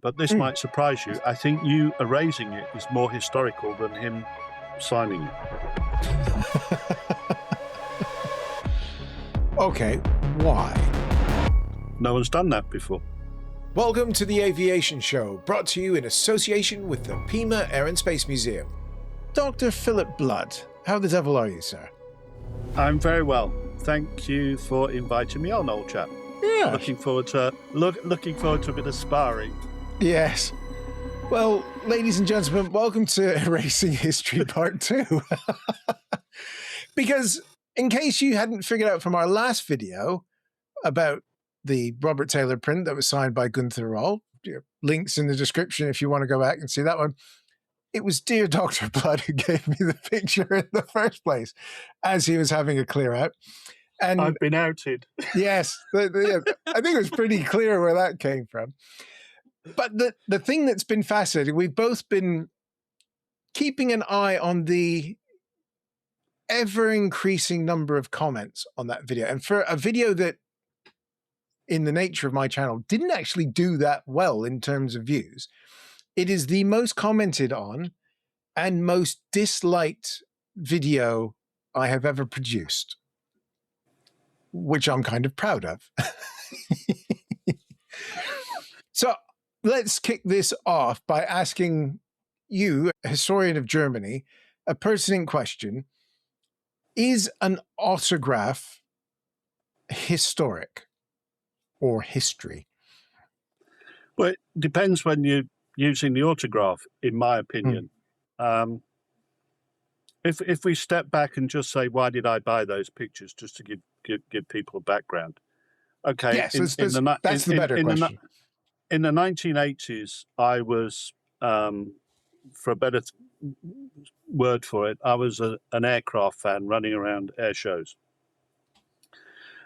but this might surprise you. I think you erasing it is more historical than him signing it. Okay, why? No one's done that before. Welcome to the Aviation Show, brought to you in association with the Pima Air and Space Museum. Dr. Philip Blood, how the devil are you, sir? I'm very well. Thank you for inviting me on, old chap. Yeah. Looking forward to a bit of sparring. Yes. Well, ladies and gentlemen, welcome to Erasing History Part 2. Because in case you hadn't figured out from our last video about the Robert Taylor print that was signed by Gunther Rall, links in the description if you want to go back and see that one, it was dear Dr. Blood who gave me the picture in the first place as he was having a clear out. And I've been outed. Yes, I think it was pretty clear where that came from. But the thing that's been fascinating, we've both been keeping an eye on the ever-increasing number of comments on that video. And for a video that, in the nature of my channel, didn't actually do that well in terms of views, it is the most commented on and most disliked video I have ever produced, which I'm kind of proud of. So let's kick this off by asking you, a historian of Germany, a pertinent question. Is an autograph historic or history? Well, it depends when you're using the autograph, in my opinion. If we step back and just say, why did I buy those pictures? Just to give people a background. Okay. Yes, that's the better question. In the 1980s, I was, for a better word for it, I was an aircraft fan running around air shows.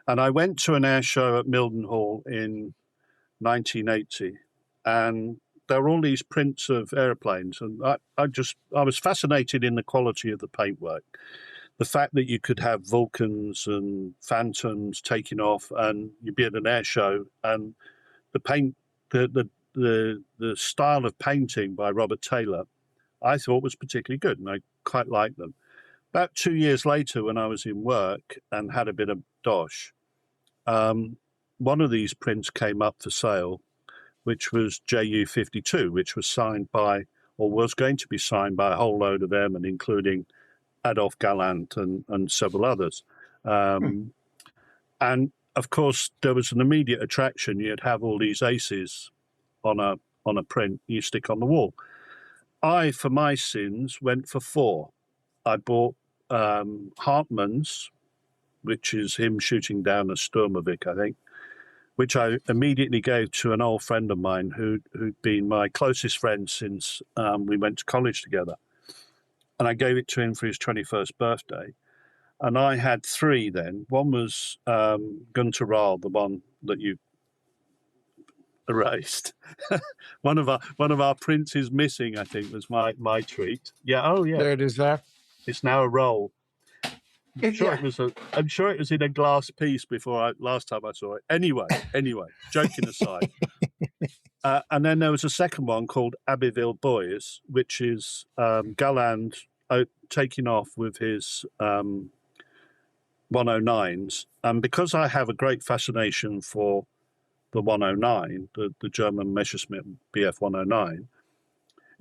And I went to an air show at Mildenhall in 1980, and there were all these prints of airplanes, and I was fascinated in the quality of the paintwork. The fact that you could have Vulcans and Phantoms taking off, and you'd be at an air show, and the paint, the style of painting by Robert Taylor, I thought was particularly good, and I quite liked them. About 2 years later, when I was in work and had a bit of dosh, one of these prints came up for sale, which was JU-52, which was signed by, or was going to be signed by, a whole load of airmen, including Adolf Galland and several others. And of course, there was an immediate attraction. You'd have all these aces on a print you stick on the wall. I, for my sins, went for 4. I bought Hartmann's, which is him shooting down a Sturmovik, I think, which I immediately gave to an old friend of mine who'd been my closest friend since we went to college together. And I gave it to him for his 21st birthday. And I had 3 then. One was Gunther Rall, the one that you erased. one of our prints is missing, I think, was my treat. Yeah, oh yeah. There it is there. It's now a roll. I'm sure Yeah. it was in a glass piece last time I saw it. Anyway, joking aside. And then there was a second one called Abbeville Boys, which is Galland taking off with his 109s. And because I have a great fascination for the 109, the German Messerschmitt Bf 109,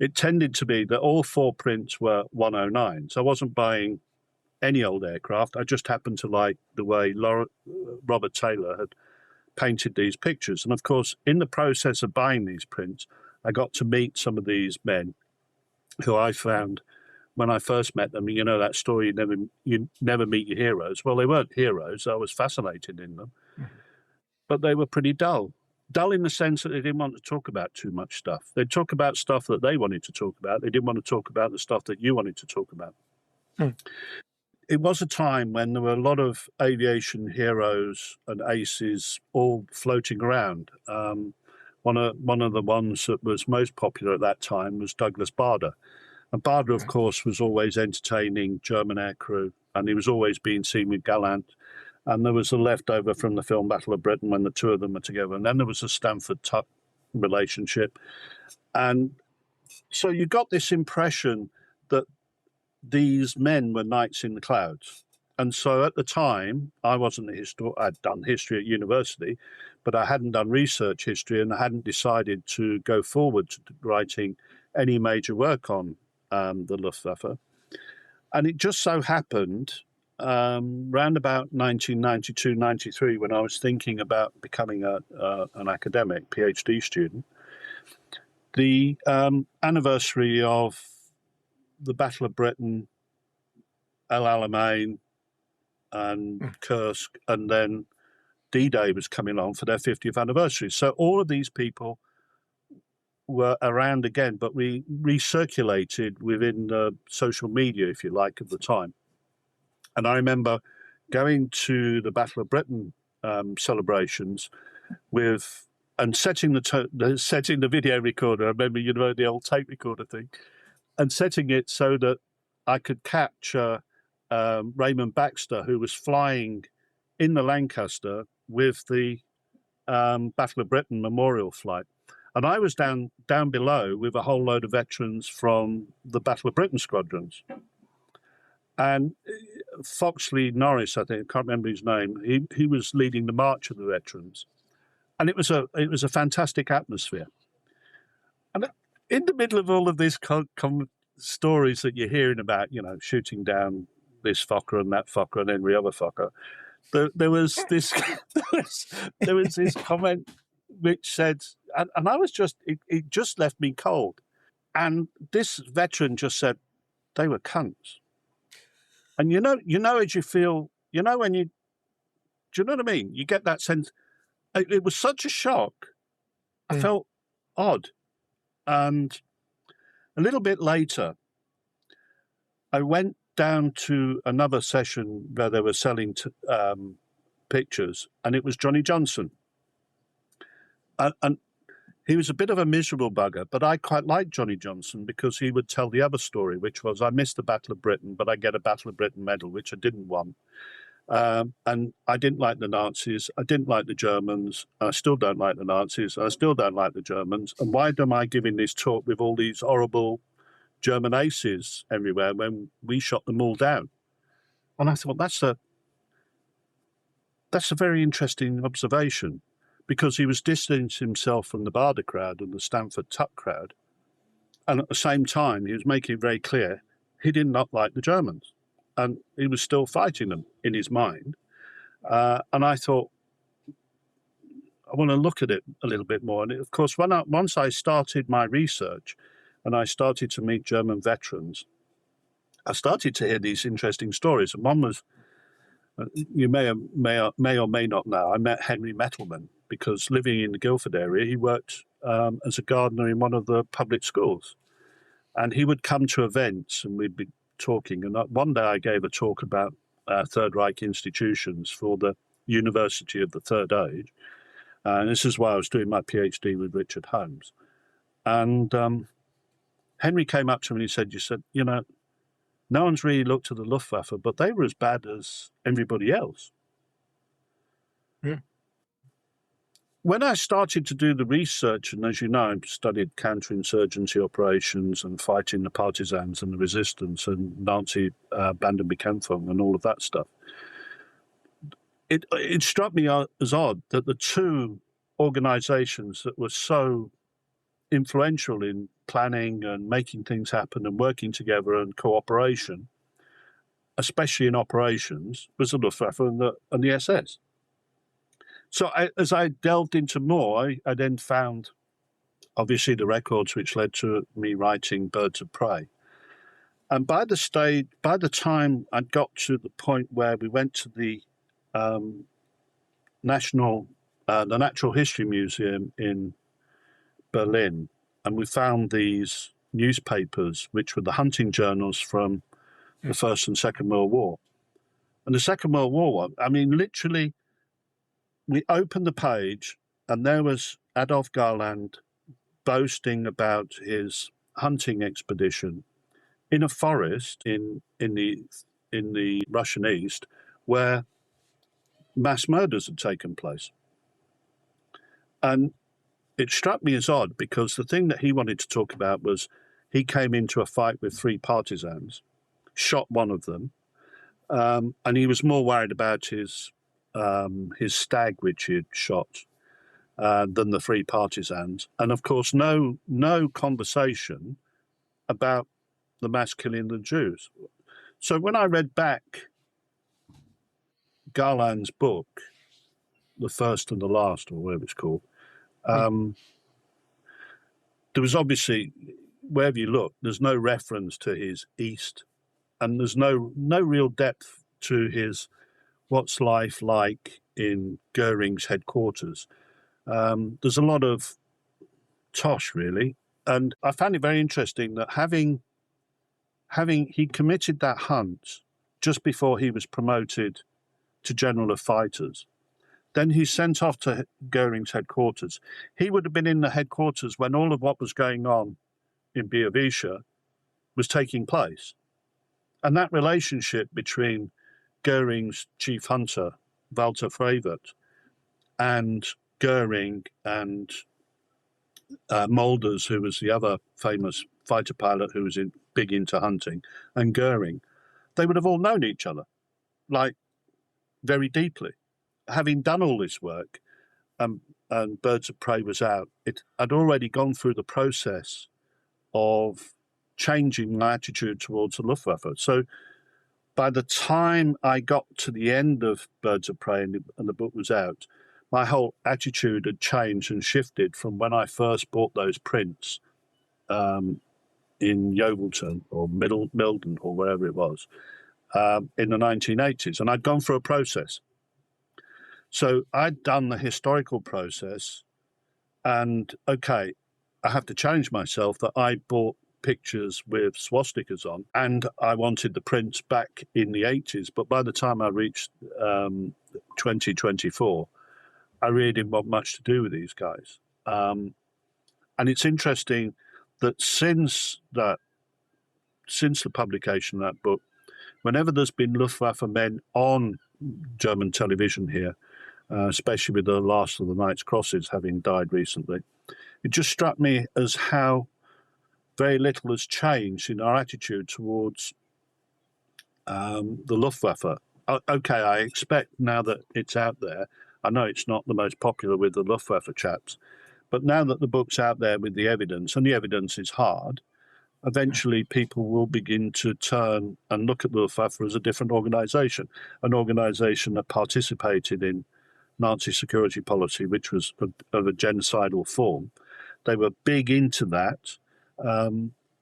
it tended to be that all 4 prints were 109s. I wasn't buying any old aircraft. I just happened to like the way Robert Taylor had painted these pictures. And of course, in the process of buying these prints, I got to meet some of these men who I found when I first met them. You know that story, you never meet your heroes. Well, they weren't heroes. I was fascinated in them. But they were pretty dull. Dull in the sense that they didn't want to talk about too much stuff. They'd talk about stuff that they wanted to talk about. They didn't want to talk about the stuff that you wanted to talk about. It was a time when there were a lot of aviation heroes and aces all floating around. One of the ones that was most popular at that time was Douglas Bader. And Bader, of course, was always entertaining German aircrew, and he was always being seen with Gallant. And there was a leftover from the film Battle of Britain when the two of them were together. And then there was a Stanford relationship. And so you got this impression that these men were knights in the clouds. And so at the time, I wasn't a historian. I'd done history at university, but I hadn't done research history, and I hadn't decided to go forward to writing any major work on the Luftwaffe. And it just so happened, round about 1992, 93, when I was thinking about becoming an academic PhD student, the anniversary of the Battle of Britain, El Alamein, and Kursk, and then D-Day was coming on for their 50th anniversary. So all of these people were around again, but we recirculated within the social media, if you like, at the time. And I remember going to the Battle of Britain celebrations and setting the video recorder. I remember, the old tape recorder thing, and setting it so that I could capture Raymond Baxter, who was flying in the Lancaster with the Battle of Britain memorial flight. And I was down below with a whole load of veterans from the Battle of Britain squadrons. And Foxley Norris, I think, I can't remember his name, he was leading the march of the veterans. And it was a fantastic atmosphere. And in the middle of all of these stories that you're hearing about, shooting down this Fokker and that Fokker and every other Fokker, there was this there was this comment which said, and I was it just left me cold. And this veteran just said, they were cunts. And as you feel, when do you know what I mean? You get that sense. It was such a shock. I felt odd. And a little bit later, I went down to another session where they were selling pictures, and it was Johnny Johnson. And he was a bit of a miserable bugger, but I quite liked Johnny Johnson because he would tell the other story, which was, I missed the Battle of Britain, but I get a Battle of Britain medal, which I didn't want. And I didn't like the Nazis. I didn't like the Germans. I still don't like the Nazis. I still don't like the Germans. And why am I giving this talk with all these horrible German aces everywhere when we shot them all down? And I thought, that's a very interesting observation, because he was distancing himself from the Barder crowd and the Stanford Tuck crowd. And at the same time, he was making it very clear he did not like the Germans. And he was still fighting them in his mind. And I thought, I want to look at it a little bit more. And of course, once I started my research and I started to meet German veterans, I started to hear these interesting stories. And one was, you may or may not know, I met Henry Mettleman, because living in the Guildford area, he worked as a gardener in one of the public schools. And he would come to events and we'd be talking. And one day I gave a talk about Third Reich institutions for the University of the Third Age. And this is why I was doing my PhD with Richard Holmes. And Henry came up to me and he said, no one's really looked at the Luftwaffe, but they were as bad as everybody else. Yeah. When I started to do the research, and as you know, I studied counterinsurgency operations and fighting the partisans and the resistance and Nazi Bandenbekämpfung and all of that stuff, it struck me as odd that the two organizations that were so influential in planning and making things happen and working together and cooperation, especially in operations, was the Luftwaffe and the SS. So as I delved into more, I then found, obviously, the records which led to me writing Birds of Prey. And by the time I got to the point where we went to the Natural History Museum in Berlin, and we found these newspapers, which were the hunting journals from the First and Second World War. And the Second World War one, I mean, literally, we opened the page and there was Adolf Garland boasting about his hunting expedition in a forest in the Russian East where mass murders had taken place. And it struck me as odd because the thing that he wanted to talk about was he came into a fight with 3 partisans, shot one of them, and he was more worried about his stag, which he'd shot, than the 3 partisans. And of course, no conversation about the mass killing of the Jews. So when I read back Garland's book, The First and the Last, or whatever it's called, there was obviously, wherever you look, there's no reference to his East, and there's no real depth to his what's life like in Goering's headquarters. There's a lot of tosh, really, and I found it very interesting that having he committed that hunt just before he was promoted to General of Fighters. Then he's sent off to Goering's headquarters. He would have been in the headquarters when all of what was going on in Erasure was taking place. And that relationship between Goering's chief hunter, Walter Frevert, and Goering and Mulders, who was the other famous fighter pilot who was big into hunting, and Goering, they would have all known each other, like, very deeply. Having done all this work, and Birds of Prey was out, it had already gone through the process of changing my attitude towards the Luftwaffe. So by the time I got to the end of Birds of Prey and the book was out, my whole attitude had changed and shifted from when I first bought those prints in Yeovilton or Milden or wherever it was in the 1980s. And I'd gone through a process. So I'd done the historical process, and okay, I have to challenge myself that I bought pictures with swastikas on, and I wanted the prints back in the 80s. But by the time I reached 2024, I really didn't want much to do with these guys. And it's interesting that since the publication of that book, whenever there's been Luftwaffe men on German television here, especially with the last of the Knights Crosses having died recently, it just struck me as how very little has changed in our attitude towards the Luftwaffe. Okay, I expect now that it's out there, I know it's not the most popular with the Luftwaffe chaps, but now that the book's out there with the evidence, and the evidence is hard, eventually people will begin to turn and look at the Luftwaffe as a different organisation, an organisation that participated in Nazi security policy, which was of a genocidal form. They were big into that.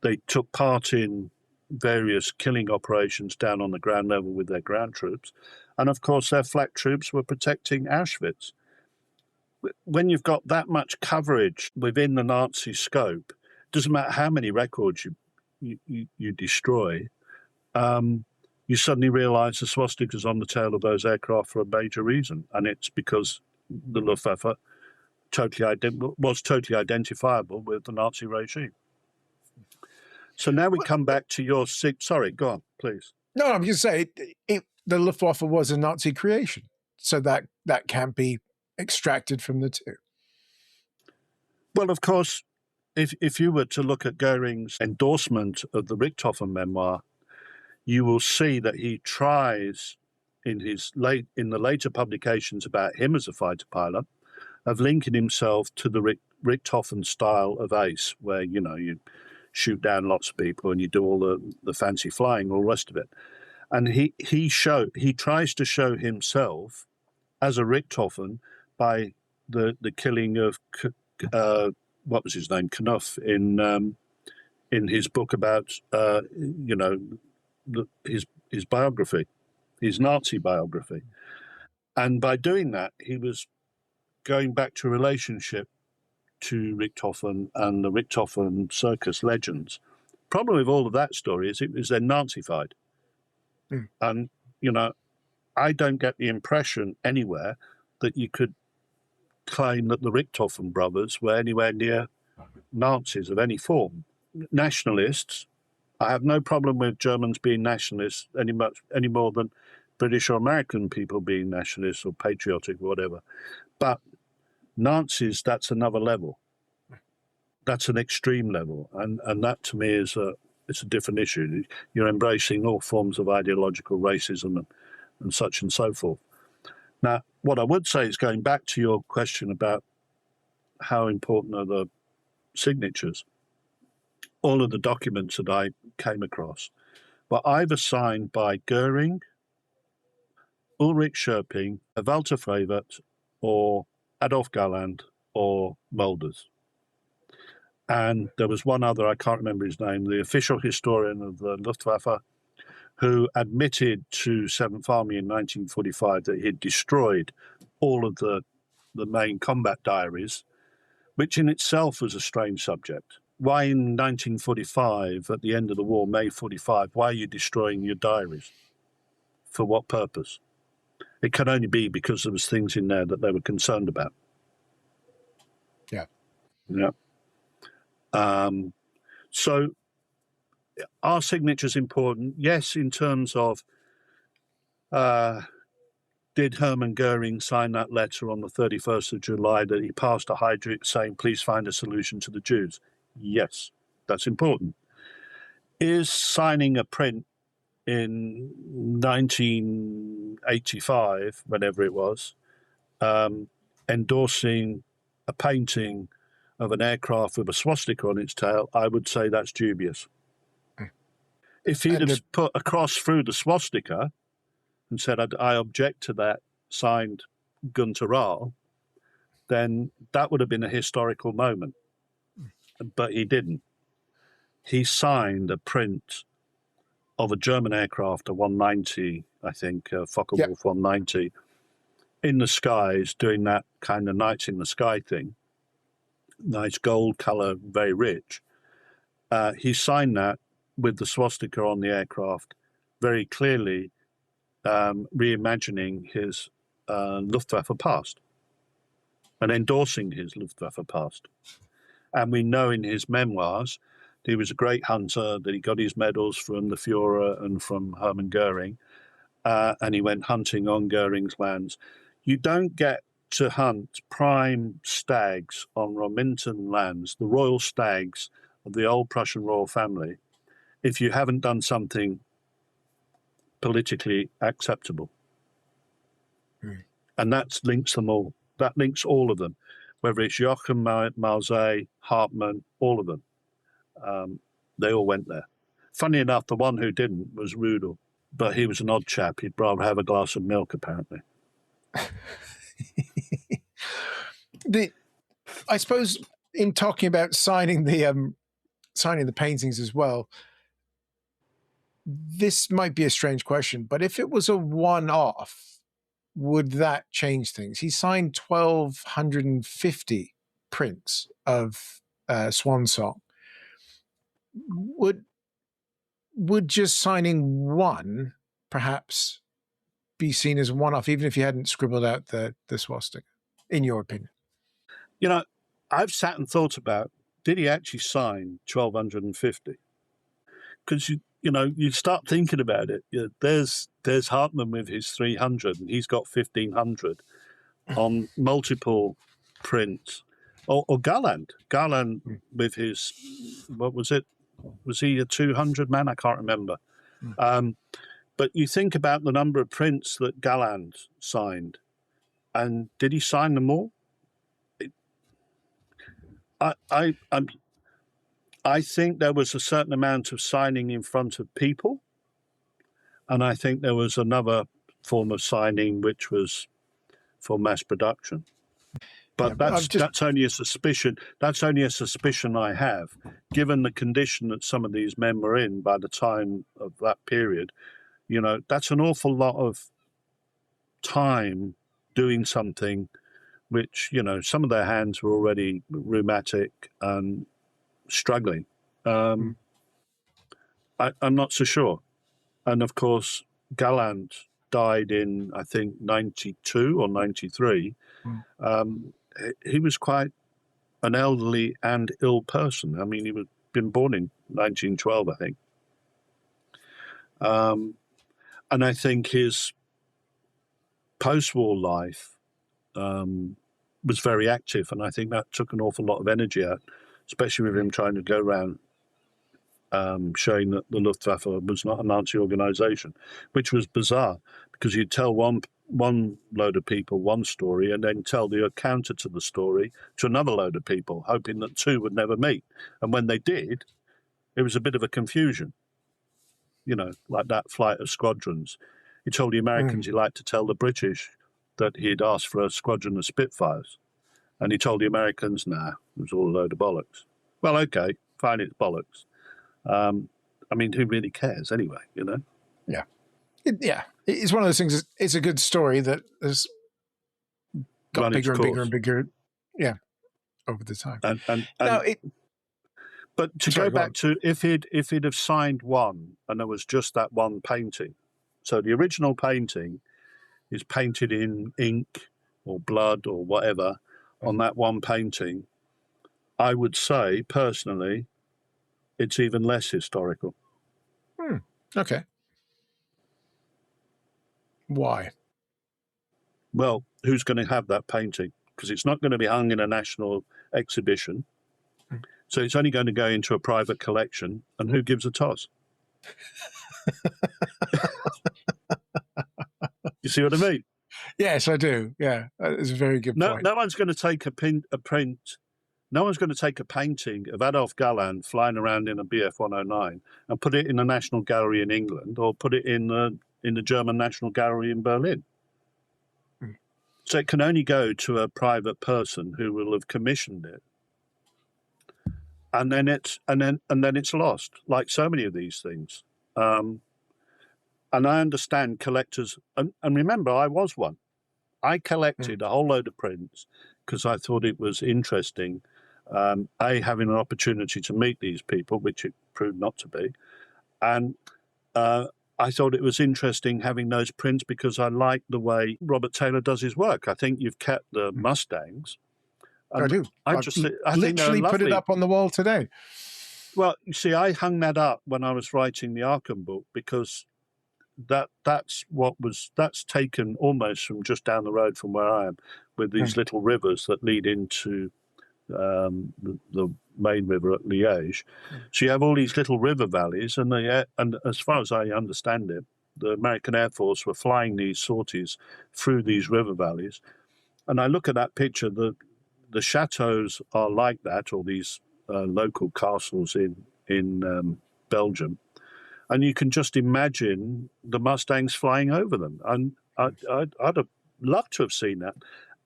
They took part in various killing operations down on the ground level with their ground troops. And of course, their flak troops were protecting Auschwitz. When you've got that much coverage within the Nazi scope, it doesn't matter how many records you destroy, you suddenly realize the swastikas on the tail of those aircraft for a major reason. And it's because the Luftwaffe was totally identifiable with the Nazi regime. So now we come back to your... Sorry, go on, please. No, I'm just saying, the Luftwaffe was a Nazi creation. So that can't be extracted from the two. Well, of course, if you were to look at Goering's endorsement of the Richthofen memoir, you will see that he tries in the later publications about him as a fighter pilot of linking himself to the Richthofen style of ace, where you shoot down lots of people and you do all the fancy flying, all the rest of it. And he tries to show himself as a Richthofen by the killing of what was his name, Knuff, in his book about his biography, his Nazi biography. And by doing that, he was going back to a relationship to Richthofen and the Richthofen circus legends. Problem with all of that story is it was then Nazified. Mm. And, I don't get the impression anywhere that you could claim that the Richthofen brothers were anywhere near Nazis of any form. Nationalists, I have no problem with Germans being nationalists any more than British or American people being nationalists or patriotic or whatever. But Nazis, that's another level. that's an extreme level, and that to me is it's a different issue. You're embracing all forms of ideological racism and such and so forth. Now, what I would say is, going back to your question about how important are the signatures, all of the documents that I came across were either signed by Goering, Ulrich Schörping, Walter Frevert, or Adolf Galland, or Mulders. And there was one other, I can't remember his name, the official historian of the Luftwaffe, who admitted to 7th Army in 1945 that he had destroyed all of the main combat diaries, which in itself was a strange subject. Why in 1945, at the end of the war, May 45, why are you destroying your diaries? For what purpose? It can only be because there was things in there that they were concerned about. Yeah. Yeah. So are signatures important? Yes, in terms of did Hermann Goering sign that letter on the 31st of July that he passed to Heydrich saying, please find a solution to the Jews? Yes, that's important. Is signing a print in 1985, whenever it was, endorsing a painting of an aircraft with a swastika on its tail, I would say that's dubious. If he'd have put a cross through the swastika and said, I object to that, signed Gunther Rall, then that would have been a historical moment. But he didn't. He signed a print of a German aircraft, a 190, I think, Focke-Wulf 190, in the skies, doing that kind of nights in the sky thing. Nice gold color, very rich. He signed that with the swastika on the aircraft, very clearly reimagining his Luftwaffe past and endorsing his Luftwaffe past. And we know in his memoirs he was a great hunter, that he got his medals from the Führer and from Hermann Goering, and he went hunting on Goering's lands. You don't get to hunt prime stags on Rominton lands, the royal stags of the old Prussian royal family, if you haven't done something politically acceptable. And that links them all. That links all of them, whether it's Joachim Mausay, Hartmann, all of them. They all went there. Funny enough, the one who didn't was Rudel, but he was an odd chap. He'd rather have a glass of milk, apparently. I suppose in talking about signing the paintings as well, this might be a strange question, but if it was a one-off, would that change things? He signed 1,250 prints of Swan Song. Would just signing one perhaps be seen as a one-off, even if you hadn't scribbled out the swastika, in your opinion? You know, I've sat and thought about, did he actually sign 1,250? Because you start thinking about it. There's Hartmann with his 300, and he's got 1,500 on multiple prints. Or Galland with his, what was it? Was he a 200 man? I can't remember. But you think about the number of prints that Galland signed, and did he sign them all? I think there was a certain amount of signing in front of people, and I think there was another form of signing which was for mass production. But that's only a suspicion. That's only a suspicion I have, given the condition that some of these men were in by the time of that period. That's an awful lot of time doing something which, some of their hands were already rheumatic and struggling. I'm not so sure. And of course, Galland died in, I think, 92 or 93. He was quite an elderly and ill person. I mean, he was been born in 1912, I think. And I think his post-war life was very active, and I think that took an awful lot of energy out. especially with him trying to go around showing that the Luftwaffe was not a Nazi organisation, which was bizarre because you'd tell one load of people one story and then tell the counter to the story to another load of people, hoping that two would never meet. And when they did, it was a bit of a confusion, you know, like that flight of squadrons. He told the Americans he liked to tell the British that he'd asked for a squadron of Spitfires. And he told the Americans, nah, it was all a load of bollocks. Well, okay, fine, it's bollocks. I mean, who really cares anyway, you know? Yeah. It's one of those things, it's a good story that has got Run its bigger and bigger course. and bigger, yeah, over the time. But to go back to if he'd have signed one and there was just that one painting. So the original painting is painted in ink or blood or whatever on that one painting. I would say, personally, it's even less historical. Okay. Why? Well, who's going to have that painting? Because it's not going to be hung in a national exhibition. So it's only going to go into a private collection. And who gives a toss? You see what I mean? Yes, I do. Yeah, it's a very good point. No one's going to take a print. No one's going to take a painting of Adolf Galland flying around in a Bf 109 and put it in the National Gallery in England or put it in the German National Gallery in Berlin. So it can only go to a private person who will have commissioned it, and then it's lost, like so many of these things. And I understand collectors, and remember, I was one. I collected a whole load of prints because I thought it was interesting. Having an opportunity to meet these people, which it proved not to be, and I thought it was interesting having those prints because I like the way Robert Taylor does his work. I think you've kept the Mustangs. I do. I literally put it up on the wall today. Well, you see, I hung that up when I was writing the Aachen book because that's taken almost from just down the road from where I am, with these little rivers that lead into the main river at Liège. So you have all these little river valleys, and as far as I understand it, the American Air Force were flying these sorties through these river valleys. And I look at that picture, the chateaus are like that, or these local castles in Belgium. And you can just imagine the Mustangs flying over them. And I'd have loved to have seen that,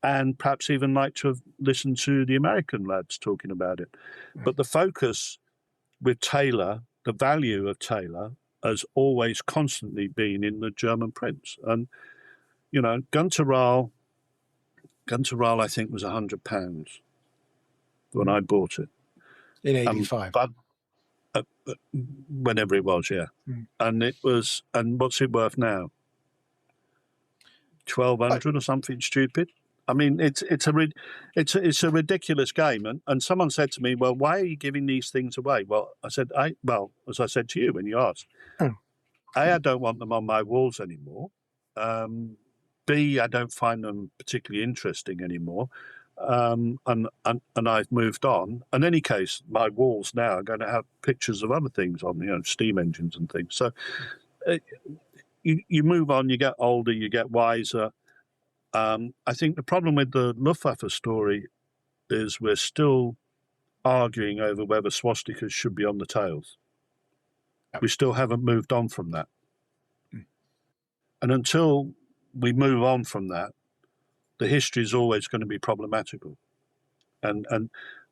and perhaps even like to have listened to the American lads talking about it. But the focus with Taylor, the value of Taylor, has always constantly been in the German prints. And, you know, Gunther Rall, I think, was £100 when I bought it. In 85. But whenever it was, yeah. And what's it worth now? 1,200 or something stupid. I mean, it's a ridiculous game. And someone said to me, "Well, why are you giving these things away?" Well, I said, as I said to you when you asked, I don't want them on my walls anymore. B, I don't find them particularly interesting anymore. And I've moved on. In any case, my walls now are going to have pictures of other things on, you know, steam engines and things. So you move on, you get older, you get wiser. I think the problem with the Luftwaffe story is we're still arguing over whether swastikas should be on the tails. We still haven't moved on from that. And until we move on from that, the history is always going to be problematical. And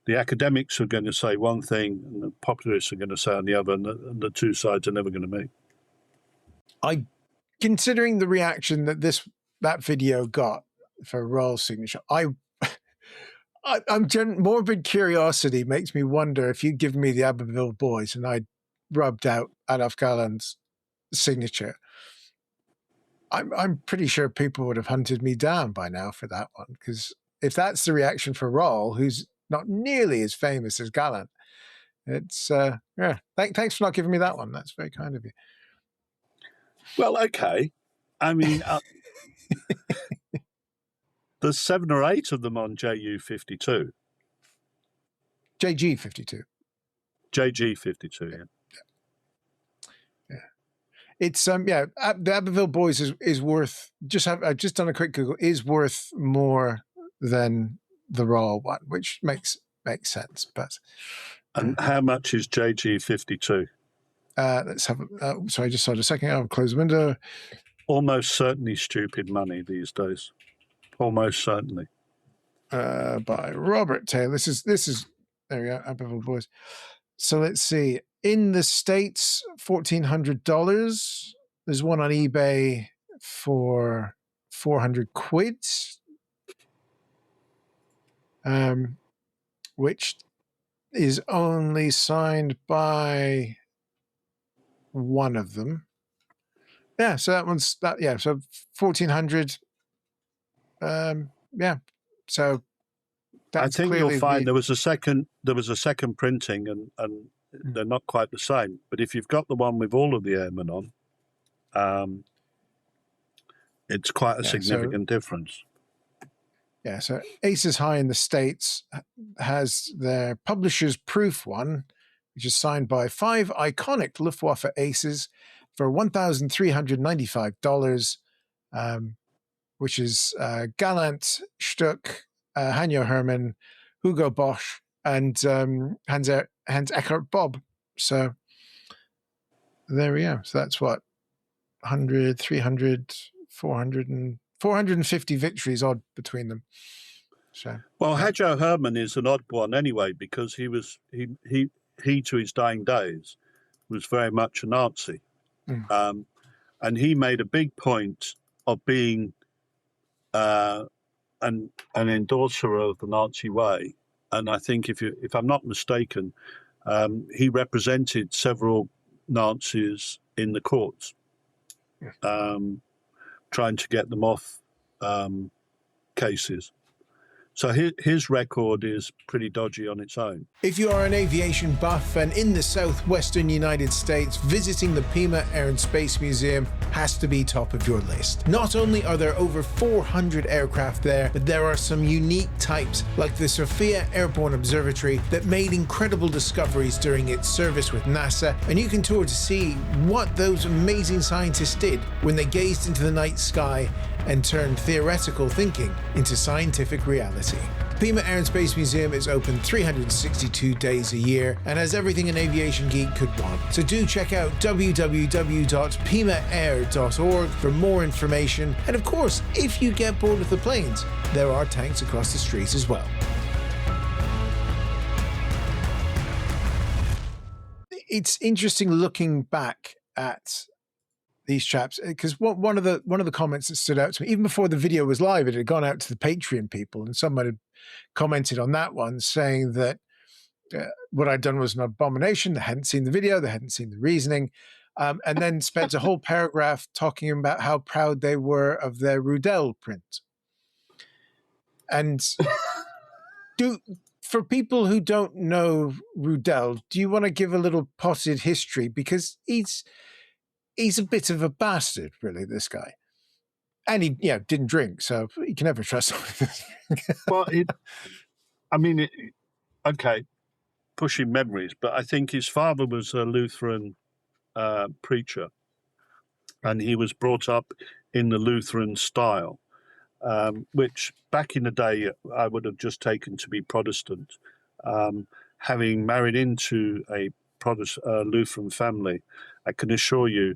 the academics are going to say one thing and the populace are going to say on the other, and the two sides are never going to meet. Considering the reaction that that video got for Rall's signature, morbid curiosity makes me wonder if you'd given me the Abbeville Boys and I'd rubbed out Adolf Galland's signature, I'm pretty sure people would have hunted me down by now for that one. Because if that's the reaction for Rall, who's not nearly as famous as Galland, it's Thanks for not giving me that one. That's very kind of you. Well, okay. I mean, there's 7 or 8 of them on JU-52. JG52. JG52, yeah. It's the Abbeville Boys is worth I've just done a quick Google, is worth more than the Rall one, which makes sense. But and how much is JG52? Let's have sorry, just a second. I'll close the window. Almost certainly stupid money these days. Almost certainly. By Robert Taylor. This is there we go, Abbeville Boys. So let's see. In the States, $1,400. There's one on eBay for 400 quid. Which is only signed by one of them. Yeah, so that one's that. Yeah, so 1,400. Yeah, so that's I think you'll find there was a second printing, and they're not quite the same. But if you've got the one with all of the airmen on, it's quite a significant difference. Yeah, so Aces High in the States has their publisher's proof one, which is signed by 5 iconic Luftwaffe aces for $1,395, which is Gallant, Stuck, Hanyo Hermann, Hugo Bosch, and Hans Eckert Bob. So there we are. So that's what, 100, 300, 400, and 450 victories odd between them. So, well, Hadjo Herman is an odd one anyway, because he to his dying days was very much a Nazi, and he made a big point of being an endorser of the Nazi way. And I think if I'm not mistaken, he represented several Nazis in the courts, trying to get them off cases. So his record is pretty dodgy on its own. If you are an aviation buff and in the southwestern United States, visiting the Pima Air and Space Museum has to be top of your list. Not only are there over 400 aircraft there, but there are some unique types like the Sophia Airborne Observatory that made incredible discoveries during its service with NASA, and you can tour to see what those amazing scientists did when they gazed into the night sky and turned theoretical thinking into scientific reality. Pima Air and Space Museum is open 362 days a year and has everything an aviation geek could want. So do check out www.pimaair.org for more information. And of course, if you get bored of the planes, there are tanks across the street as well. It's interesting looking back at these chaps, because one of the comments that stood out to me, even before the video was live, it had gone out to the Patreon people, and someone had commented on that one saying that what I'd done was an abomination. They hadn't seen the video, they hadn't seen the reasoning, and then spent a whole paragraph talking about how proud they were of their Rudel print. And for people who don't know Rudel, do you want to give a little potted history? Because he's a bit of a bastard, really, this guy. And he didn't drink, so you can never trust him. Well, okay, pushing memories, but I think his father was a Lutheran preacher, and he was brought up in the Lutheran style, which back in the day I would have just taken to be Protestant. Having married into a Lutheran family, I can assure you,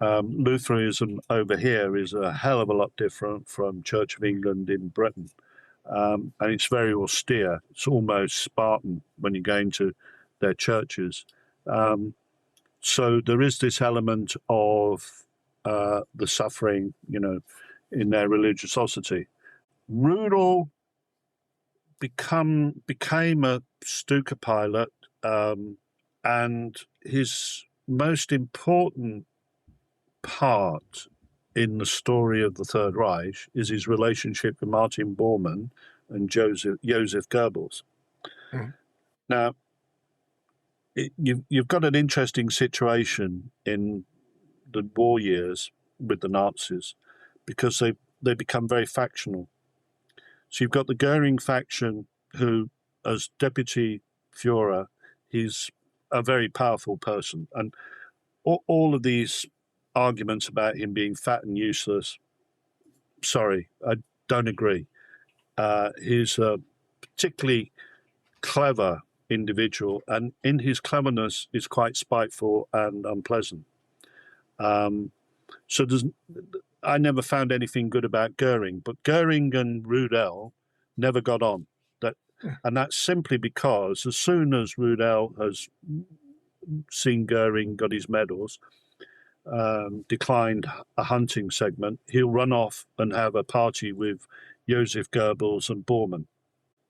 Lutheranism over here is a hell of a lot different from Church of England in Britain. And it's very austere. It's almost Spartan when you go into their churches. So there is this element of the suffering, in their religiosity. Rudel became a Stuka pilot, and his most important part in the story of the Third Reich is his relationship with Martin Bormann and Joseph Goebbels. Now, you've got an interesting situation in the war years with the Nazis, because they become very factional. So you've got the Goering faction, who, as deputy Führer, he's a very powerful person. And all of these arguments about him being fat and useless, sorry, I don't agree. He's a particularly clever individual, and in his cleverness is quite spiteful and unpleasant. So I never found anything good about Goering, but Goering and Rudel never got on. And that's simply because as soon as Rudel has seen Goering, got his medals, declined a hunting segment, he'll run off and have a party with Joseph Goebbels and Bormann.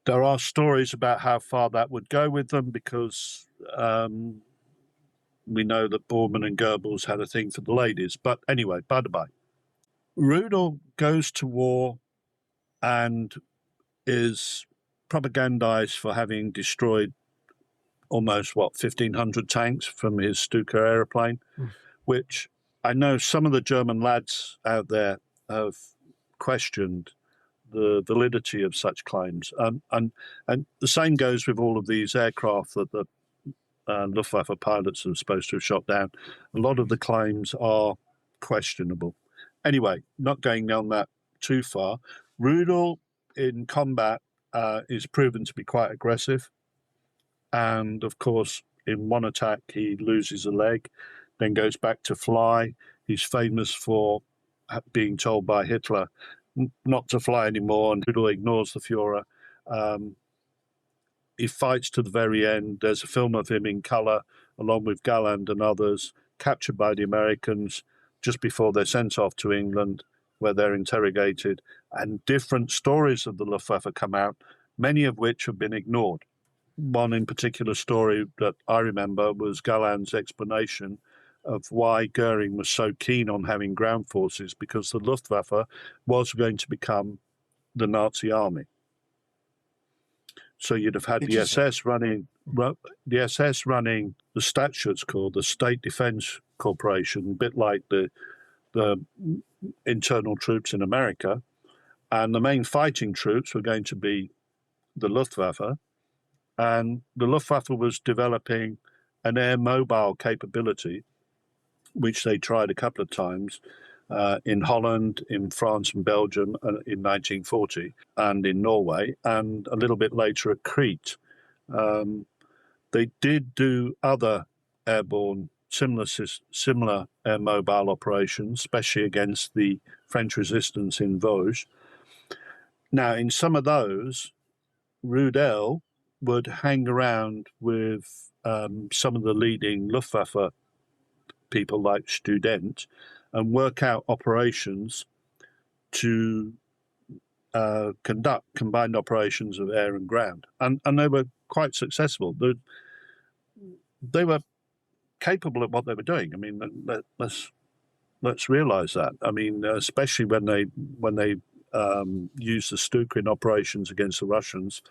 There are stories about how far that would go with them because we know that Bormann and Goebbels had a thing for the ladies. But anyway, by the by, Rudel goes to war and is propagandized for having destroyed almost, 1,500 tanks from his Stuka aeroplane, which I know some of the German lads out there have questioned the validity of such claims. And the same goes with all of these aircraft that the Luftwaffe pilots are supposed to have shot down. A lot of the claims are questionable. Anyway, not going down that too far, Rudel in combat is proven to be quite aggressive. And of course, in one attack, he loses a leg, then goes back to fly. He's famous for being told by Hitler not to fly anymore, and Rudel ignores the Führer. He fights to the very end. There's a film of him in color, along with Galland and others, captured by the Americans just before they're sent off to England, where they're interrogated. And different stories of the Luftwaffe come out, many of which have been ignored. One in particular story that I remember was Galland's explanation of why Goering was so keen on having ground forces, because the Luftwaffe was going to become the Nazi army. So you'd have had the SS running the Staatsschutz, the State Defense Corporation, a bit like the internal troops in America, and the main fighting troops were going to be the Luftwaffe, and the Luftwaffe was developing an air mobile capability, which they tried a couple of times in Holland, in France and Belgium in 1940, and in Norway, and a little bit later at Crete. They did do other airborne, similar air mobile operations, especially against the French resistance in Vosges. Now, in some of those, Rudel would hang around with some of the leading Luftwaffe people like Student and work out operations to conduct combined operations of air and ground. And they were quite successful. They were capable of what they were doing. I mean, let's realize that. I mean, especially when they used the Stuka in operations against the Russians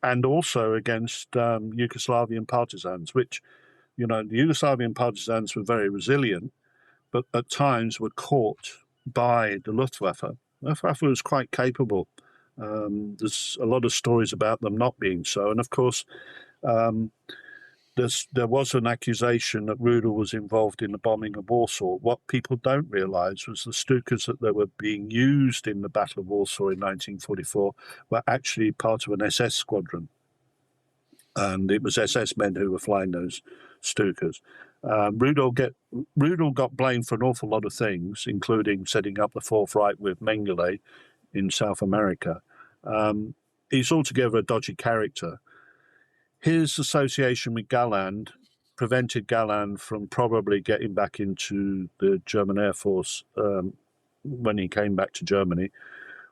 and also against Yugoslavian partisans, which, the Yugoslavian partisans were very resilient, but at times were caught by the Luftwaffe. Luftwaffe was quite capable. There's a lot of stories about them not being so. And of course, there was an accusation that Rudel was involved in the bombing of Warsaw. What people don't realize was the Stukas that were being used in the Battle of Warsaw in 1944 were actually part of an SS squadron. And it was SS men who were flying those Stukas. Rudel got blamed for an awful lot of things, including setting up the Fourth Reich with Mengele in South America. He's altogether a dodgy character. His association with Galland prevented Galland from probably getting back into the German Air Force when he came back to Germany.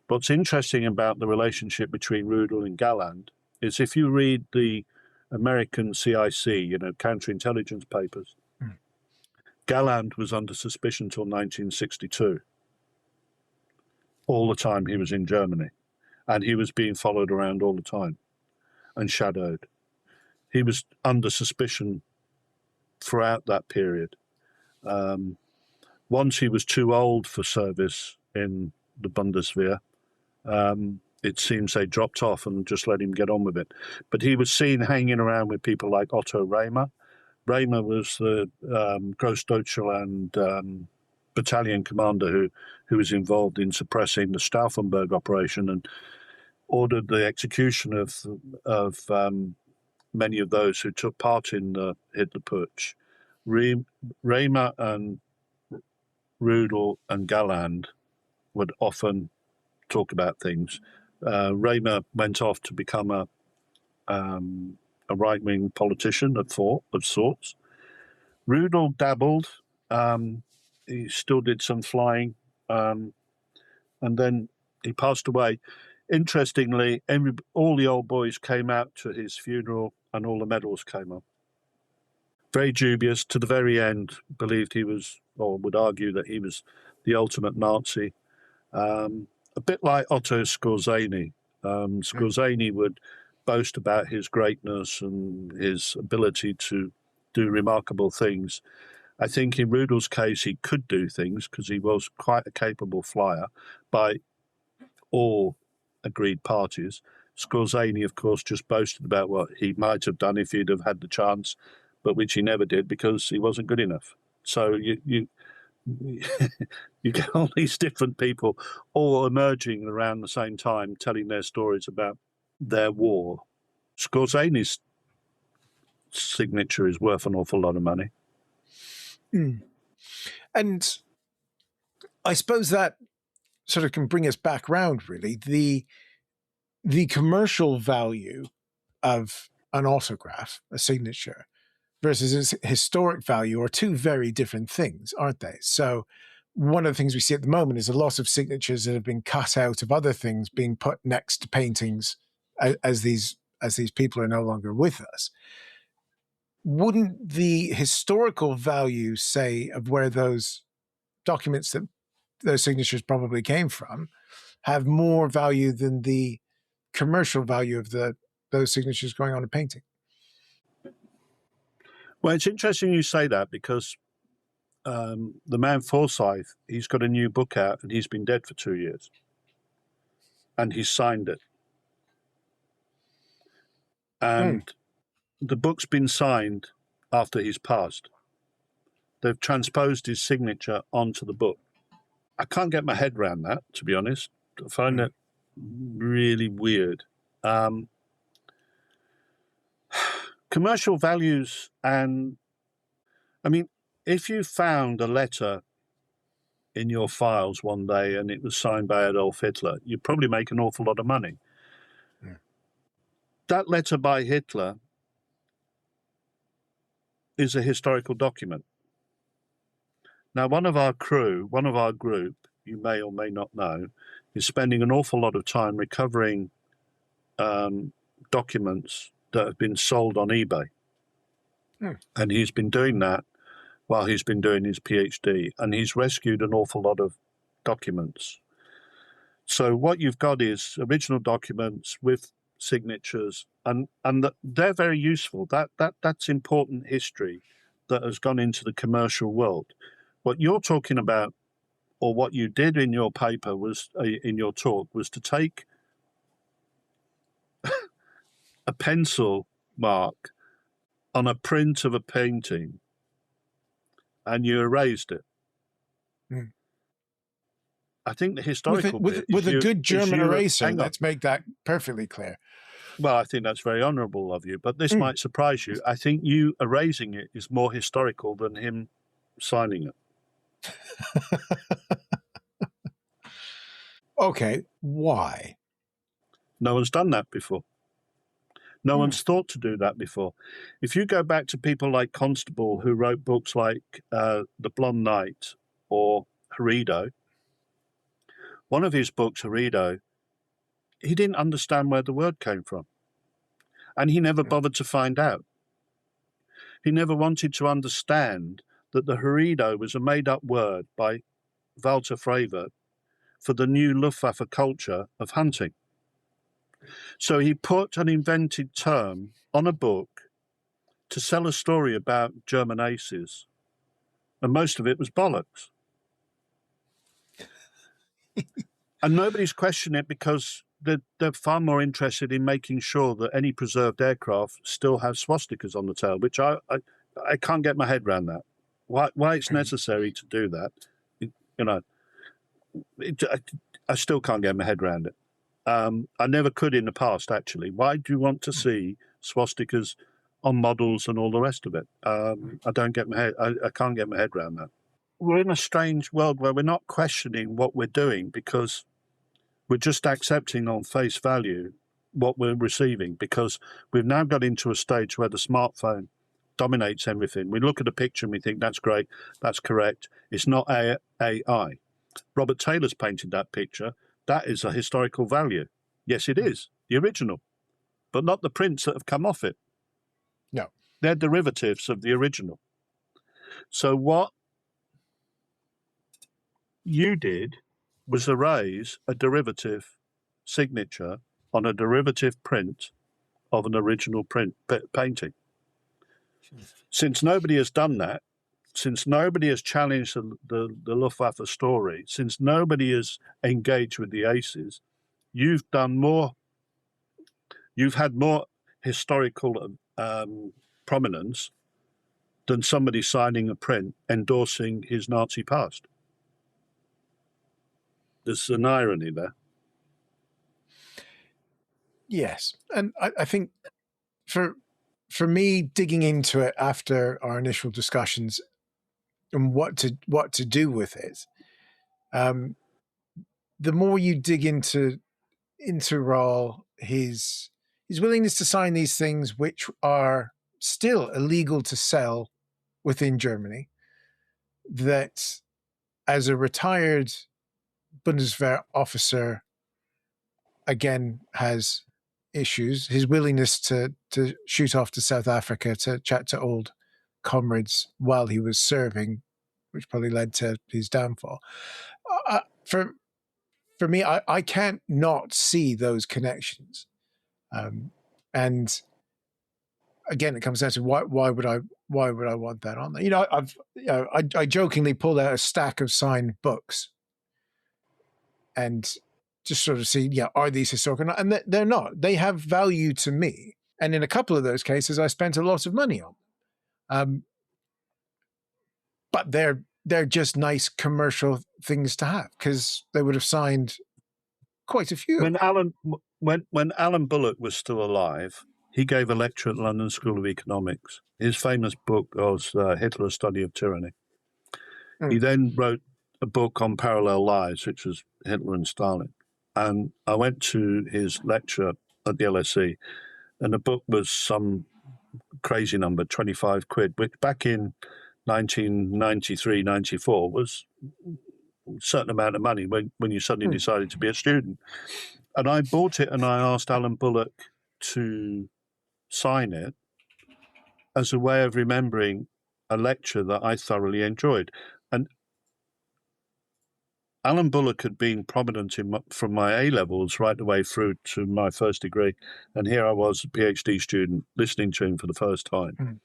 What's interesting about the relationship between Rudel and Galland is if you read the American CIC, counterintelligence papers, Galland was under suspicion until 1962. All the time he was in Germany. And he was being followed around all the time and shadowed. He was under suspicion throughout that period. Once he was too old for service in the Bundeswehr. it seems they dropped off and just let him get on with it. But he was seen hanging around with people like Otto Rehmer. Rehmer was the Großdeutschland battalion commander who was involved in suppressing the Stauffenberg operation and ordered the execution of many of those who took part in the Hitler Putsch. Rehmer and Rudel and Galland would often talk about things. Rehmer went off to become a right-wing politician of sorts. Rudel dabbled. He still did some flying, and then he passed away. Interestingly, all the old boys came out to his funeral, and all the medals came up. Very dubious to the very end. Believed he was, or would argue that he was the ultimate Nazi. A bit like Otto Skorzeny. Skorzeny would boast about his greatness and his ability to do remarkable things. I think in Rudel's case, he could do things because he was quite a capable flyer by all agreed parties. Skorzeny, of course, just boasted about what he might have done if he'd have had the chance, but which he never did because he wasn't good enough. So you get all these different people all emerging around the same time, telling their stories about their war. Skorzeny's signature is worth an awful lot of money. And I suppose that sort of can bring us back round, really. The commercial value of an autograph, a signature, versus its historic value are two very different things, aren't they? So one of the things we see at the moment is a lot of signatures that have been cut out of other things being put next to paintings as these people are no longer with us. Wouldn't the historical value, say, of where those documents that those signatures probably came from have more value than the commercial value of those signatures going on a painting? Well, it's interesting you say that because the man Forsyth, he's got a new book out and he's been dead for 2 years. And he's signed it. And the book's been signed after he's passed. They've transposed his signature onto the book. I can't get my head around that, to be honest. I find that really weird. Commercial values, and I mean, if you found a letter in your files one day and it was signed by Adolf Hitler, you'd probably make an awful lot of money. Yeah. That letter by Hitler is a historical document. Now, one of our crew, one of our group, you may or may not know, is spending an awful lot of time recovering documents that have been sold on eBay. And he's been doing that while he's been doing his PhD, and he's rescued an awful lot of documents. So what you've got is original documents with signatures, and they're very useful. That's important history that has gone into the commercial world. What you're talking about, or what you did in your paper was in your talk, was to take a pencil mark on a print of a painting and you erased it. I think the historical with a good German eraser, let's make that perfectly clear. Well, I think that's very honourable of you, but this might surprise you. I think you erasing it is more historical than him signing it. Okay, why? No one's done that before. No one's thought to do that before. If you go back to people like Constable, who wrote books like The Blonde Knight or Herido, one of his books, Herido, he didn't understand where the word came from. And he never bothered to find out. He never wanted to understand that the Herido was a made-up word by Walter Frevert for the new Luftwaffe culture of hunting. So he put an invented term on a book to sell a story about German aces, and most of it was bollocks. And nobody's questioned it because they're far more interested in making sure that any preserved aircraft still have swastikas on the tail, which I can't get my head around that. Why it's necessary to do that, I still can't get my head around it. I never could in the past, actually. Why do you want to see swastikas on models and all the rest of it? I don't get my head. I can't get my head around that. We're in a strange world where we're not questioning what we're doing because we're just accepting on face value what we're receiving, because we've now got into a stage where the smartphone dominates everything. We look at a picture and we think that's great, that's correct. It's not AI. Robert Taylor's painted that picture. That is a historical value. Yes, it is, the original, but not the prints that have come off it. No. They're derivatives of the original. So what you did was erase a derivative signature on a derivative print of an original painting. Since nobody has done that, since nobody has challenged the Luftwaffe story, since nobody has engaged with the aces, you've had more historical prominence than somebody signing a print endorsing his Nazi past. There's an irony there. Yes, and I think for me, digging into it after our initial discussions and what to do with it, the more you dig into Rall, his willingness to sign these things, which are still illegal to sell within Germany, that as a retired Bundeswehr officer, again, has issues. His willingness to shoot off to South Africa to chat to old comrades while he was serving, which probably led to his downfall. For me, I can't not see those connections. And again, it comes down to why would I want that on there? I jokingly pulled out a stack of signed books and just sort of see, are these historical? And they're not. They have value to me. And in a couple of those cases, I spent a lot of money on them. But they're just nice commercial things to have because they would have signed quite a few. When Alan Bullock was still alive, he gave a lecture at London School of Economics. His famous book was Hitler's Study of Tyranny. He then wrote a book on parallel lives, which was Hitler and Stalin. And I went to his lecture at the LSE, and the book was some crazy number, 25 quid, which back in 1993, 94 was a certain amount of money when you suddenly decided to be a student. And I bought it and I asked Alan Bullock to sign it as a way of remembering a lecture that I thoroughly enjoyed. And Alan Bullock had been prominent from my A-levels right the way through to my first degree. And here I was, a PhD student, listening to him for the first time.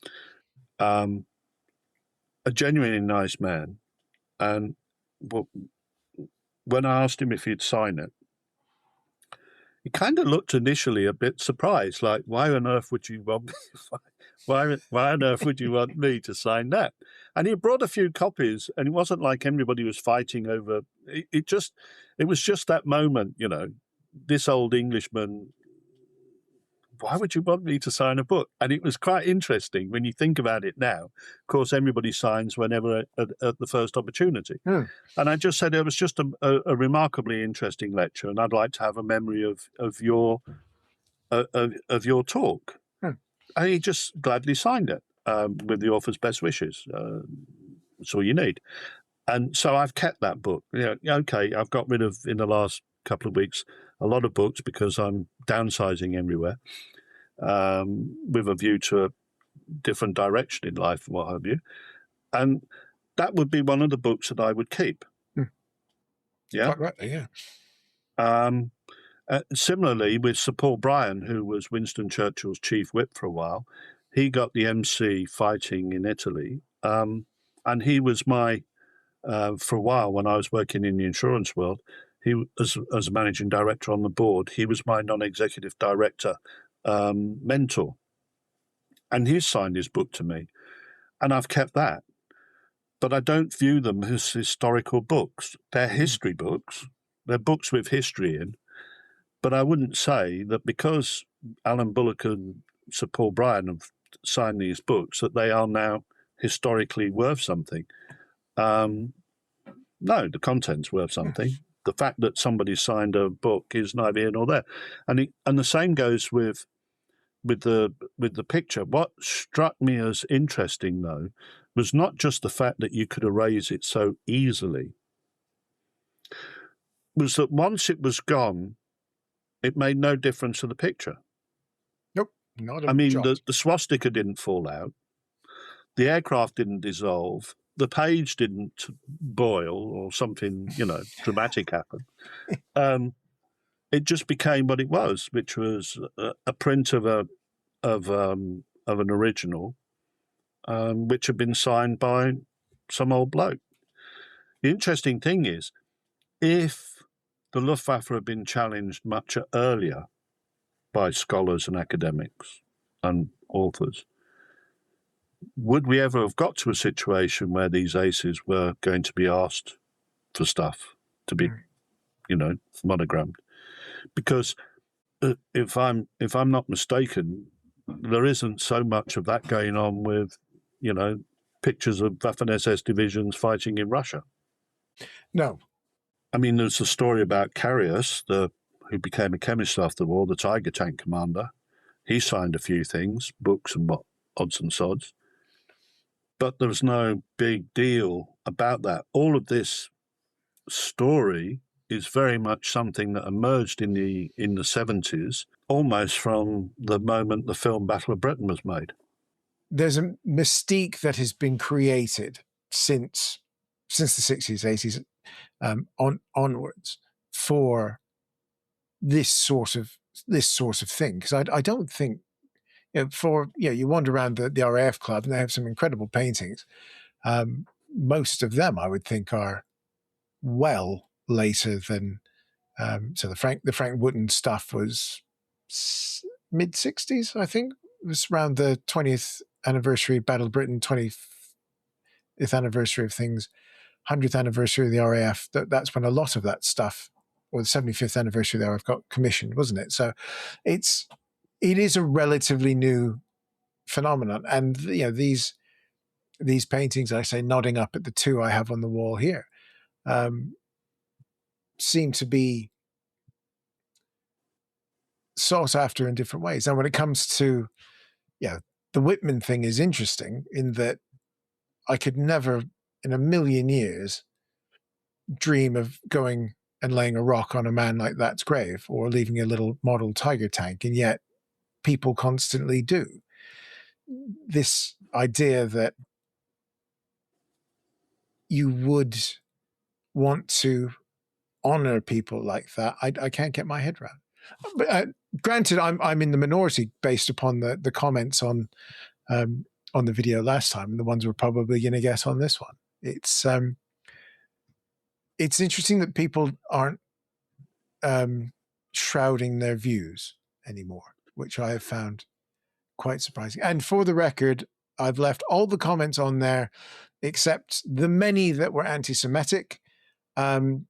A genuinely nice man. And when I asked him if he'd sign it, he kind of looked initially a bit surprised, like, why on earth would you want me? Why on earth would you want me to sign that? And he brought a few copies, and it wasn't like everybody was fighting over. It was just that moment, this old Englishman. Why would you want me to sign a book? And it was quite interesting when you think about it now. Of course, everybody signs whenever at the first opportunity. And I just said it was just a remarkably interesting lecture, and I'd like to have a memory of your talk. And he just gladly signed it with the author's best wishes. That's all you need. And so I've kept that book. Okay, I've got rid of, in the last couple of weeks, a lot of books because I'm downsizing everywhere with a view to a different direction in life and what have you. And that would be one of the books that I would keep. Yeah. Quite right, yeah. Similarly, with Sir Paul Bryan, who was Winston Churchill's chief whip for a while, he got the MC fighting in Italy. And he was for a while when I was working in the insurance world, He, as a managing director on the board, he was my non-executive director mentor. And he signed his book to me. And I've kept that. But I don't view them as historical books. They're history books. They're books with history in. But I wouldn't say that because Alan Bullock and Sir Paul Bryan have signed these books that they are now historically worth something. No, the content's worth something. The fact that somebody signed a book is neither here nor there. And the same goes with the picture. What struck me as interesting, though, was not just the fact that you could erase it so easily, was that once it was gone, it made no difference to the picture. Nope, not a I mean, jot. the swastika didn't fall out. The aircraft didn't dissolve. The page didn't boil or something, dramatic happened. It just became what it was, which was a print of an original, which had been signed by some old bloke. The interesting thing is, if the Luftwaffe had been challenged much earlier by scholars and academics and authors, would we ever have got to a situation where these aces were going to be asked for stuff to be, monogrammed? Because if I'm not mistaken, there isn't so much of that going on with, pictures of Waffen-SS divisions fighting in Russia. No. I mean, there's a story about Carius, who became a chemist after the war, the Tiger tank commander. He signed a few things, books and odds and sods. But there was no big deal about that. All of this story is very much something that emerged in the 70s, almost from the moment the film Battle of Britain was made. There's a mystique that has been created since the 60s, 80s, onwards for this sort of thing. Because I don't think, you wander around the RAF club and they have some incredible paintings. Most of them, I would think, are well later than. So the Frank Wooten stuff was mid 60s, I think. It was around the 20th anniversary of Battle of Britain, 20th anniversary of things, 100th anniversary of the RAF. That's when a lot of that stuff, or the 75th anniversary of the RAF, got commissioned, wasn't it? So it is a relatively new phenomenon. And these paintings, I say, nodding up at the two I have on the wall here, seem to be sought after in different ways. And when it comes to, the Whitman thing is interesting in that I could never in a million years dream of going and laying a rock on a man like that's grave or leaving a little model Tiger tank. And yet people constantly do. This idea that you would want to honor people like that, I can't get my head around. But granted, I'm in the minority based upon the comments on the video last time, and the ones we're probably going to get on this one. It's interesting that people aren't shrouding their views anymore, which I have found quite surprising. And for the record, I've left all the comments on there except the many that were anti-Semitic, and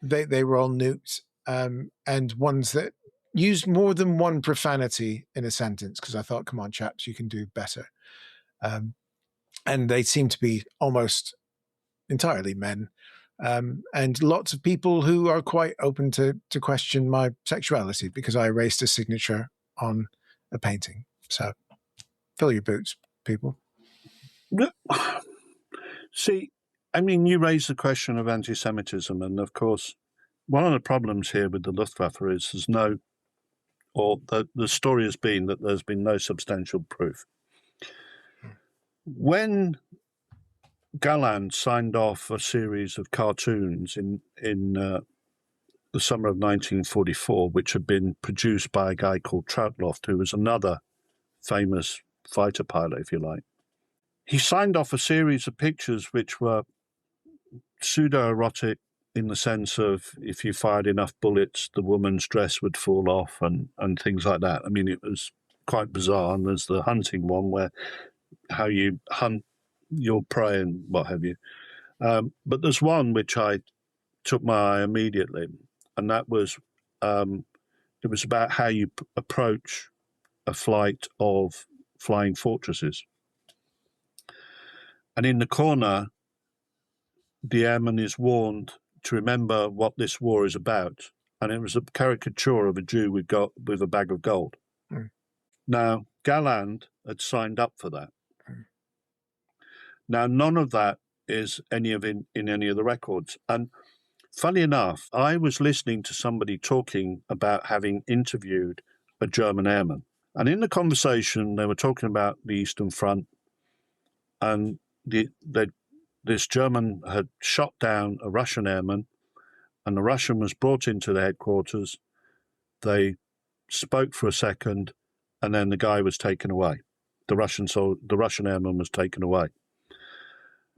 they were all nuked, and ones that used more than one profanity in a sentence, because I thought, come on, chaps, you can do better. And they seem to be almost entirely men, and lots of people who are quite open to question my sexuality because I erased a signature on a painting. So fill your boots, people. See, I mean, you raised the question of anti-Semitism, and of course, one of the problems here with the Luftwaffe is the story has been that there's been no substantial proof. When Galland signed off a series of cartoons in the summer of 1944, which had been produced by a guy called Troutloft, who was another famous fighter pilot, if you like, he signed off a series of pictures which were pseudo-erotic in the sense of if you fired enough bullets, the woman's dress would fall off and things like that. I mean, it was quite bizarre. And there's the hunting one where how you hunt your prey and what have you. But there's one which I took my eye immediately, and that was it was about how you approach a flight of flying fortresses. And in the corner, the airman is warned to remember what this war is about. And it was a caricature of a Jew with a bag of gold. Mm. Now, Galland had signed up for that. Mm. Now, none of that is in any of the records. And funny enough, I was listening to somebody talking about having interviewed a German airman. And in the conversation, they were talking about the Eastern Front, and this German had shot down a Russian airman, and the Russian was brought into the headquarters. They spoke for a second, and then the guy was taken away. The Russian airman was taken away.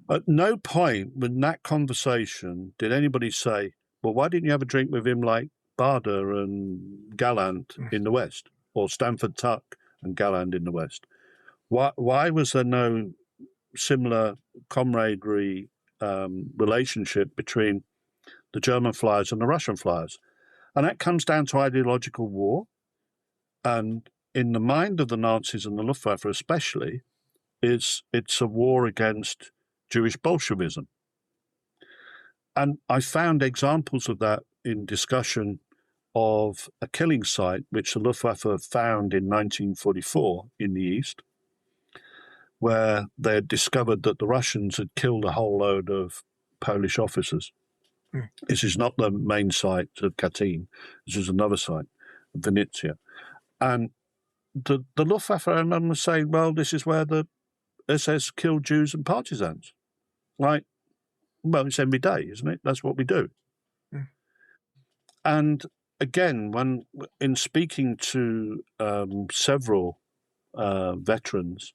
At no point in that conversation did anybody say, well, why didn't you have a drink with him like Bader and Galland in the West, or Stanford Tuck and Galland in the West? Why was there no similar camaraderie relationship between the German flyers and the Russian flyers? And that comes down to ideological war. And in the mind of the Nazis and the Luftwaffe especially, it's a war against Jewish Bolshevism. And I found examples of that in discussion of a killing site which the Luftwaffe found in 1944 in the East, where they had discovered that the Russians had killed a whole load of Polish officers. Mm. This is not the main site of Katyn. This is another site, Vinnytsia. And the Luftwaffe airmen were saying, well, this is where the SS killed Jews and partisans. Like, well, it's every day, isn't it? That's what we do. Mm. And again, when in speaking to several veterans,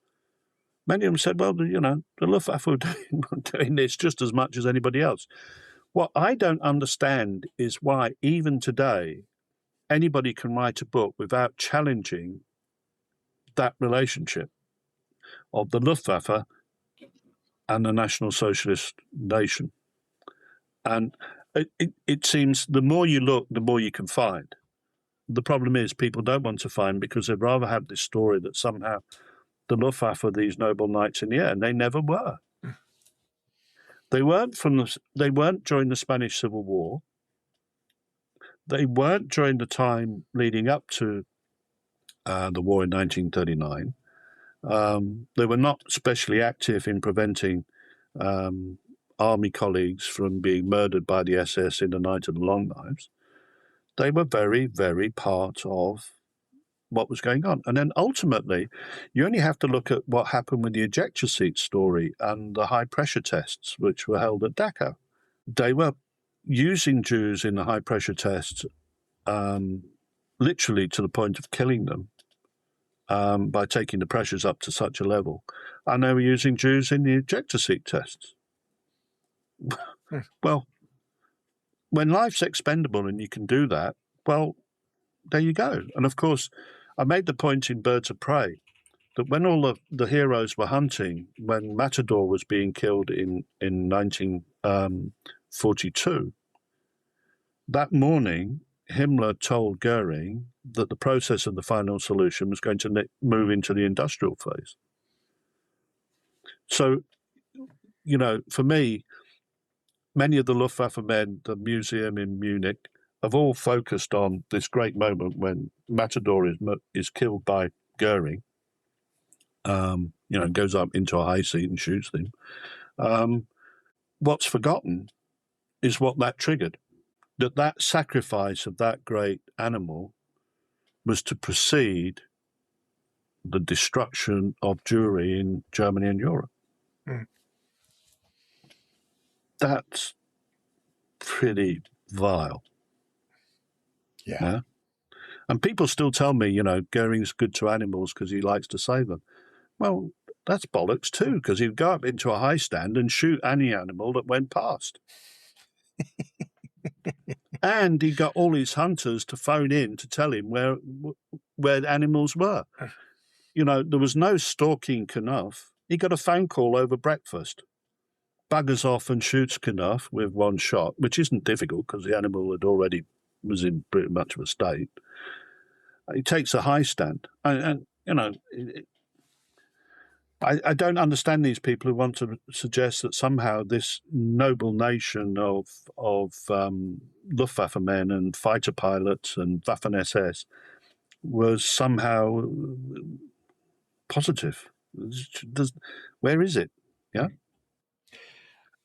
many of them said, well, the Luftwaffe were doing this just as much as anybody else. What I don't understand is why, even today, anybody can write a book without challenging that relationship of the Luftwaffe and the National Socialist nation. And it seems the more you look, the more you can find. The problem is people don't want to find because they'd rather have this story that somehow the Luftwaffe are these noble knights in the air, and they never were. They weren't during the Spanish Civil War. They weren't during the time leading up to the war in 1939. They were not especially active in preventing army colleagues from being murdered by the SS in the Night of the Long Knives. They were very, very part of what was going on. And then ultimately, you only have to look at what happened with the ejector seat story and the high-pressure tests, which were held at Dachau. They were using Jews in the high-pressure tests literally to the point of killing them by taking the pressures up to such a level. And they were using Jews in the ejector seat tests. Well, when life's expendable and you can do that, well, there you go. And of course, I made the point in Birds of Prey that when all of the heroes were hunting, when Matador was being killed in 1942, that morning, Himmler told Goering that the process of the final solution was going to move into the industrial phase. So, for me, many of the Luftwaffe men, the museum in Munich, have all focused on this great moment when Matador is killed by Goering, goes up into a high seat and shoots him. What's forgotten is what that triggered. That sacrifice of that great animal was to precede the destruction of Jewry in Germany and Europe. Mm. That's pretty vile. Yeah. And people still tell me, Goering's good to animals because he likes to save them. Well, That's bollocks too, because he'd go up into a high stand and shoot any animal that went past. And he got all his hunters to phone in to tell him where animals were. You know, there was no stalking Knuff. He got a phone call over breakfast. Buggers off and shoots Knuff with one shot, which isn't difficult because the animal was in pretty much of a state. He takes a high stand. And you know, I don't understand these people who want to suggest that somehow this noble nation of Luftwaffe men and fighter pilots and Waffen-SS was somehow positive. Where is it? Yeah.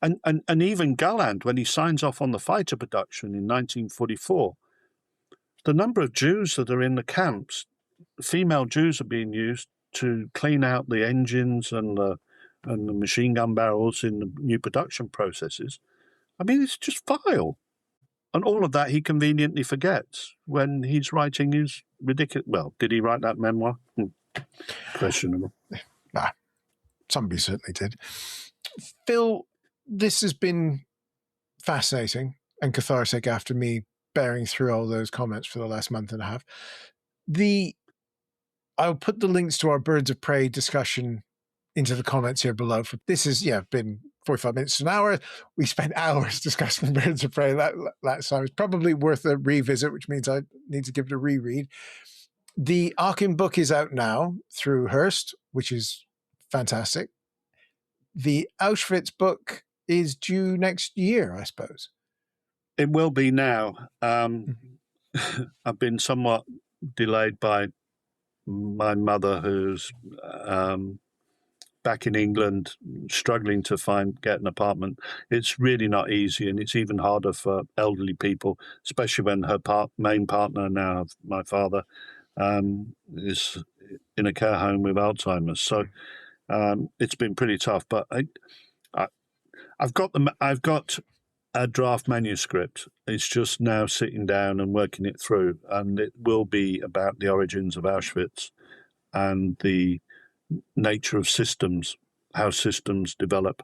And even Galland, when he signs off on the fighter production in 1944, the number of Jews that are in the camps, female Jews are being used to clean out the engines and the machine gun barrels in the new production processes. I mean, it's just vile. And all of that he conveniently forgets when he's writing his ridiculous... Well, did he write that memoir? Questionable. Nah, somebody certainly did. Phil, this has been fascinating and cathartic after me bearing through all those comments for the last month and a half. I'll put the links to our Birds of Prey discussion into the comments here below. This has been 45 minutes to an hour. We spent hours discussing Birds of Prey last time. It's probably worth a revisit, which means I need to give it a reread. The Aachen book is out now through Hearst, which is fantastic. The Auschwitz book is due next year, I suppose. It will be now. I've been somewhat delayed by my mother, who's back in England, struggling to get an apartment. It's really not easy, and it's even harder for elderly people, especially when her main partner now, my father, is in a care home with Alzheimer's. So it's been pretty tough. But I've got a draft manuscript. It's just now sitting down and working it through, and it will be about the origins of Auschwitz and the nature of systems, how systems develop,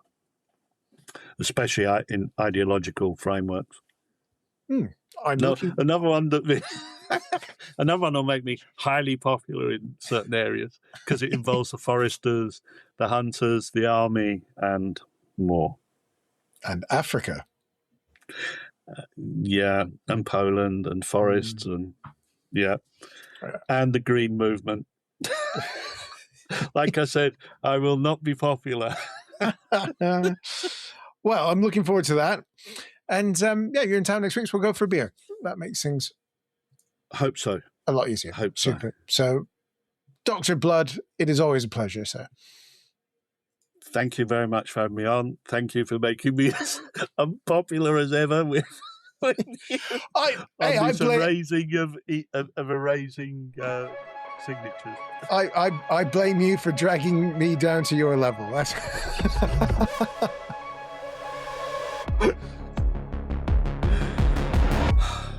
especially in ideological frameworks. Another one will make me highly popular in certain areas because it involves the foresters, the hunters, the army, and more. And Africa. And Poland and forests and the green movement. Like I said, I will not be popular. Well, I'm looking forward to that. And you're in town next week, so we'll go for a beer. That makes things Hope so. A lot easier. Hope so. Super. So, Dr. Blood, it is always a pleasure, sir. Thank you very much for having me on. Thank you for making me as unpopular as ever with erasing signatures. I blame you for dragging me down to your level. That's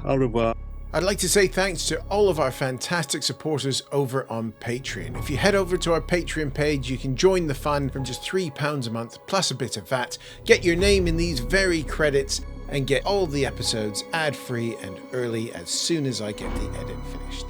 Au revoir. I'd like to say thanks to all of our fantastic supporters over on Patreon. If you head over to our Patreon page, you can join the fun from just £3 a month, plus a bit of VAT, get your name in these very credits, and get all the episodes ad-free and early as soon as I get the edit finished.